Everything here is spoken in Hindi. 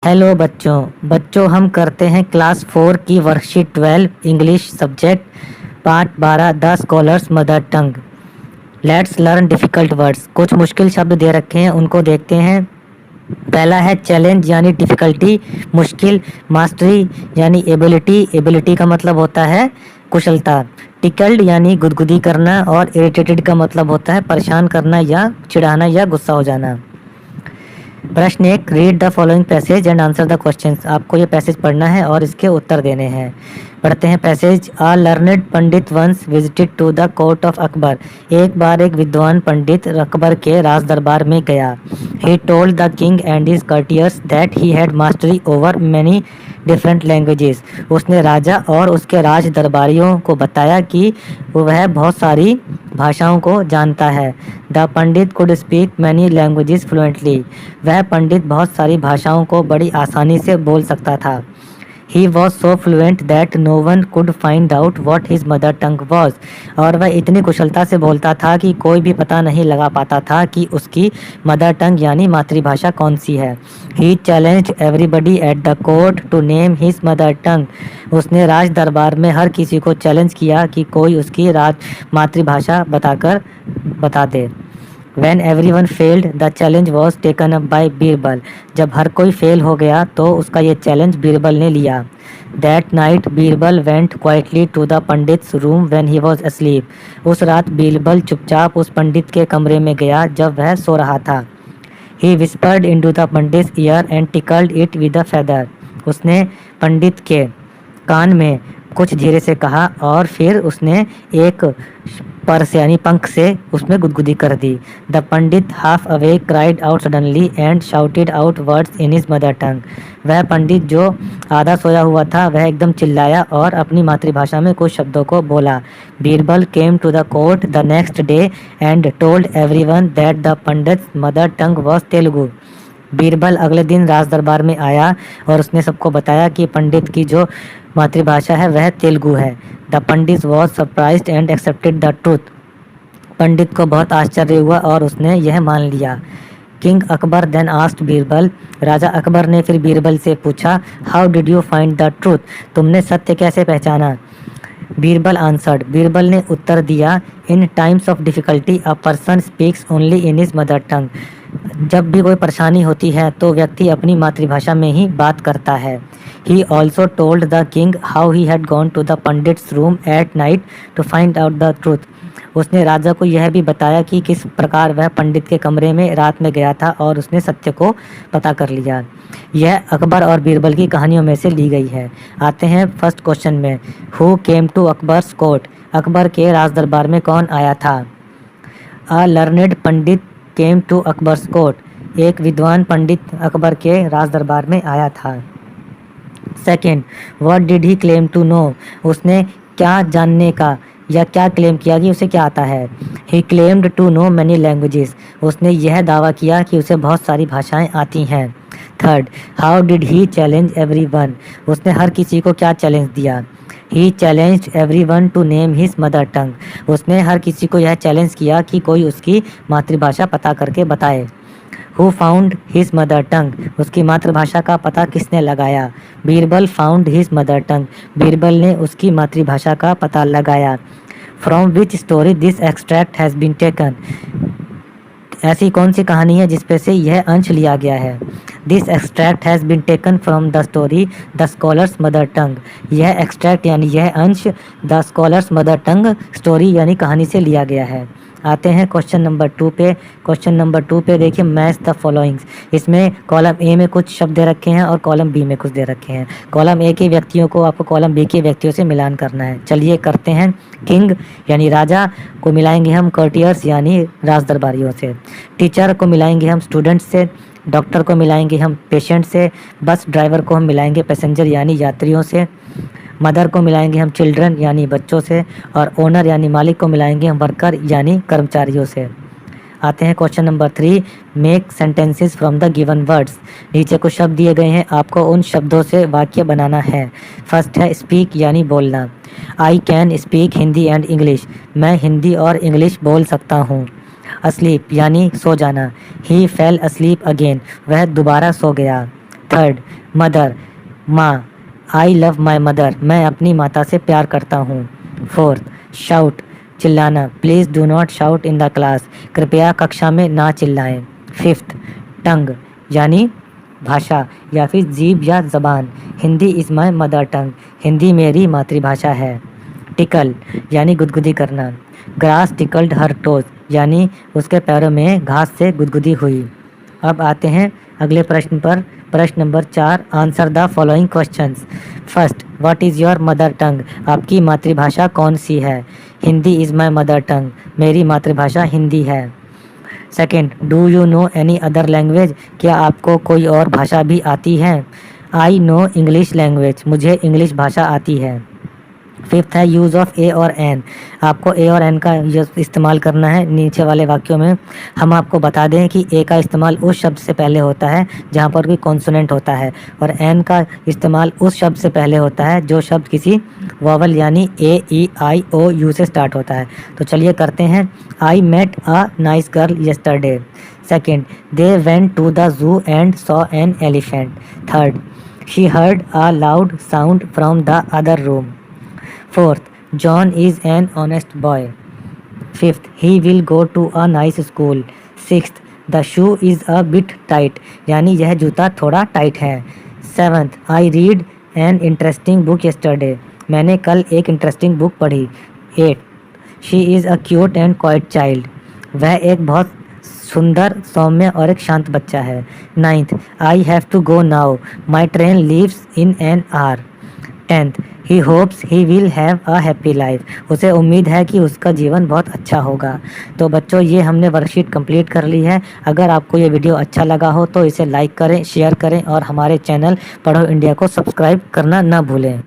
हेलो बच्चों हम करते हैं क्लास 4 की worksheet 12 English subject part 12 the scholar's mother tongue. Let's learn difficult words. कुछ मुश्किल शब्द दे रखे हैं, उनको देखते हैं। पहला है चैलेंज यानी डिफ़िकल्टी, मुश्किल। मास्टरी यानी एबिलिटी, एबिलिटी का मतलब होता है कुशलता। टिकल्ड यानी गुदगुदी करना, और इरिटेटेड का मतलब होता है परेशान करना या चिढ़ाना या गुस्सा हो जाना। प्रश्न एक, read the following passage and answer the questions. आपको ये पैसेज पढ़ना है और इसके उत्तर देने हैं। पढ़ते हैं passage. A learned pandit once visited to the court of Akbar. एक बार एक विद्वान पंडित अकबर के राज दरबार में गया। He told the king and his courtiers that he had mastery over many different languages. उसने राजा और उसके राज दरबारियों को बताया कि वह बहुत सारी भाषाओं को जानता है। The Pandit could speak many languages fluently. वह पंडित बहुत सारी भाषाओं को बड़ी आसानी से बोल सकता था। He was so fluent that no one could find out what his mother tongue was। और वह इतनी कुशलता से बोलता था कि कोई भी पता नहीं लगा पाता था कि उसकी मदर टंग यानी मातृभाषा कौन सी है। He challenged everybody at the court to name his mother tongue। उसने राज दरबार में हर किसी को चैलेंज किया कि कोई उसकी मातृभाषा बता दे। When everyone failed, the challenge was taken up by Birbal. जब हर कोई फेल हो गया तो उसका ये चैलेंज बीरबल ने लिया। That night, Birbal went quietly to the पंडित's room when he was asleep। उस रात बीरबल चुपचाप उस पंडित के कमरे में गया जब वह सो रहा था। He whispered into the पंडित's ear and tickled it with a feather। उसने पंडित के कान में कुछ धीरे से कहा और फिर उसने एक पर से यानी पंख से उसमें गुदगुदी कर दी। The pandit half awake cried out suddenly and shouted out words in his mother tongue. वह पंडित जो आधा सोया हुआ था वह एकदम चिल्लाया और अपनी मातृभाषा में कुछ शब्दों को बोला। Birbal came to the court the next day and told everyone that the pandit's mother tongue was Telugu. Birbal अगले दिन राज दरबार में आया और उसने सबको बताया कि पंडित की जो मातृभाषा है वह तेलुगु है। The pandit was surprised and accepted the truth. Pandit को बहुत आश्चर्य हुआ और उसने यह मान लिया। King Akbar then asked Birbal. राजा अकबर ने फिर बीरबल से पूछा, how did you find the truth. तुमने सत्य कैसे पहचाना। बीरबल आंसर्ड। बीरबल ने उत्तर दिया, in times of difficulty a person speaks only in his mother tongue. जब भी कोई परेशानी होती है तो व्यक्ति अपनी मातृभाषा में ही बात करता है। He also told the king how he had gone to the pandits room at night to find out the truth। उसने राजा को यह भी बताया कि किस प्रकार वह पंडित के कमरे में रात में गया था और उसने सत्य को पता कर लिया। यह अकबर और बीरबल की कहानियों में से ली गई है। आते हैं फर्स्ट क्वेश्चन में। Who came to Akbar's court. Akbar के राज दरबार में कौन आया था। A learned pandit came to Akbar's court. एक विद्वान पंडित अकबर के राज दरबार में आया था। Second, what did he claim to know. उसने क्या जानने का या क्या क्लेम किया कि उसे क्या आता है। He claimed to know many languages. उसने यह दावा किया कि उसे बहुत सारी भाषाएं आती हैं। Third, how did he challenge everyone. उसने हर किसी को क्या चैलेंज दिया। He challenged everyone to name his mother tongue. उसने हर किसी को यह चैलेंज किया कि कोई उसकी मातृभाषा पता करके बताए। Who found his mother tongue. उसकी मातृभाषा का पता किसने लगाया। Birbal found his mother tongue. Birbal ने उसकी मातृभाषा का पता लगाया। From which story this extract has been taken. ऐसी कौन सी कहानी है जिसपे से यह अंश लिया गया है। This extract has been taken from the story the scholar's mother tongue. यह एक्सट्रैक्ट यानी यह अंश the scholar's mother tongue story यानी कहानी से लिया गया है। आते हैं क्वेश्चन नंबर 2 पे। क्वेश्चन नंबर 2 पे देखिए, मैच द फॉलोइंग्स। इसमें कॉलम ए में कुछ शब्द दे रखे हैं और कॉलम बी में कुछ दे रखे हैं। कॉलम ए के व्यक्तियों को आपको कॉलम बी के व्यक्तियों से मिलान करना है। चलिए करते हैं। किंग यानी राजा को मिलाएंगे हम courtiers यानी राज दरबारियों से। टीचर को मिलाएंगे हम स्टूडेंट्स से। डॉक्टर को मिलाएंगे हम पेशेंट से। बस ड्राइवर को हम मिलाएंगे पैसेंजर यानी यात्रियों से। मदर को मिलाएंगे हम चिल्ड्रन यानी बच्चों से। और ओनर यानी मालिक को मिलाएंगे हम वर्कर यानी कर्मचारियों से। आते हैं question number 3, make sentences from the given words. नीचे कुछ शब्द दिए गए हैं, आपको उन शब्दों से वाक्य बनाना है। फर्स्ट है स्पीक यानी बोलना। I can speak Hindi and English. मैं हिंदी और इंग्लिश बोल सकता हूँ। अस्लीप यानी सो जाना। ही फेल अस्लीप अगेन। वह दोबारा सो गया। थर्ड, मदर, माँ, आई लव माई मदर, मैं अपनी माता से प्यार करता हूँ। फोर्थ, शाउट, चिल्लाना, please do not shout in the class, कृपया कक्षा में ना चिल्लाएं। फिफ्थ, टंग, यानी भाषा या फिर जीभ या जबान, Hindi is my mother tongue, Hindi मेरी मातृभाषा है। टिकल, यानी गुदगुदी करना, ग्रास टिकल्ड हर टोज, यानी उसके पैरों में घास से गुदगुदी हुई। अब आते हैं अगले प्रश्न पर। प्रश्न number 4, answer the following questions. First, what is your mother tongue, आपकी मातृभाषा कौन सी है? Hindi is my mother tongue, मेरी मातृभाषा हिंदी है। Second, do you know any other language, क्या आपको कोई और भाषा भी आती है? आई नो इंग्लिश लैंग्वेज, मुझे इंग्लिश भाषा आती है। फिफ्थ है यूज़ ऑफ ए और एन, आपको ए और एन का इस्तेमाल करना है नीचे वाले वाक्यों में। हम आपको बता दें कि ए का इस्तेमाल उस शब्द से पहले होता है जहाँ पर कोई कॉन्सोनेंट होता है, और एन का इस्तेमाल उस शब्द से पहले होता है जो शब्द किसी वॉवल यानी ए, ई, आई, ओ, यू से स्टार्ट होता है। तो चलिए करते हैं। I met a nice girl yesterday. Second, they went to the zoo and saw an elephant. Third, she heard a loud sound from the other room. Fourth, John is an honest boy. Fifth, he will go to a nice school. Sixth, the shoe is a bit tight, यानी यह जूता थोड़ा टाइट है। Seventh, I read an interesting book yesterday, मैंने कल एक इंटरेस्टिंग बुक पढ़ी। Eighth, she is a cute and quiet child, वह एक बहुत सुंदर, सौम्य और एक शांत बच्चा है। Ninth, I have to go now, my train leaves in an hour। Tenth, he hopes he will have a happy life, उसे उम्मीद है कि उसका जीवन बहुत अच्छा होगा। तो बच्चों, ये हमने वर्कशीट कंप्लीट कर ली है। अगर आपको ये वीडियो अच्छा लगा हो तो इसे लाइक करें, शेयर करें और हमारे चैनल पढ़ो इंडिया को सब्सक्राइब करना ना भूलें।